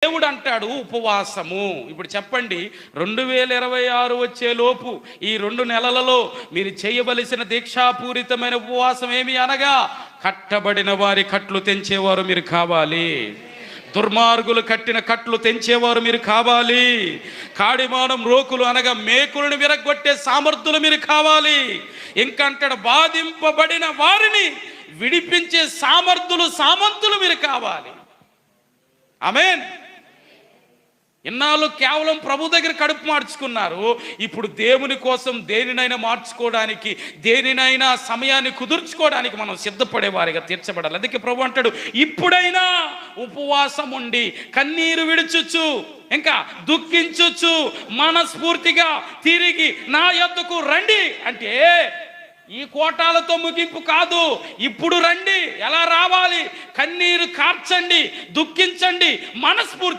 దేవుడు అంటాడు ఉపవాసము. ఇప్పుడు చెప్పండి, 2026 వచ్చేలోపు ఈ 2 నెలలలో మీరు చేయవలసిన దీక్షాపూరితమైన ఉపవాసం ఏమి అనగా, కట్టబడిన వారి కట్లు తెంచేవారు మీరు కావాలి. దుర్మార్గులు కట్టిన కట్లు తెంచేవారు మీరు కావాలి. కాడిమానం రోకులు అనగా మేకులను విరగొట్టే సామర్థ్యులు మీరు కావాలి. ఇంకంటాడు, బాధింపబడిన వారిని విడిపించే సామంతులు మీరు కావాలి. ఆమేన్. ఇన్నాళ్ళు కేవలం ప్రభు దగ్గర కడుపు మార్చుకున్నారు. ఇప్పుడు దేవుని కోసం దేనినైనా మార్చుకోవడానికి, దేనినైనా సమయాన్ని కుదుర్చుకోవడానికి మనం సిద్ధపడే వారిగా తీర్చబడాలి. అందుకే ప్రభు అంటాడు, ఇప్పుడైనా ఉపవాసం ఉండి కన్నీరు విడుచుచు, ఇంకా దుఃఖించుచు మనస్ఫూర్తిగా తిరిగి నా యొద్దకు రండి. అంటే ఈ కోటాలతో ముగింపు కాదు, ఇప్పుడు రండి. ఎలా రావాలి? కన్నీరు కార్చండి, దుఃఖించండి, మనస్ఫూర్తి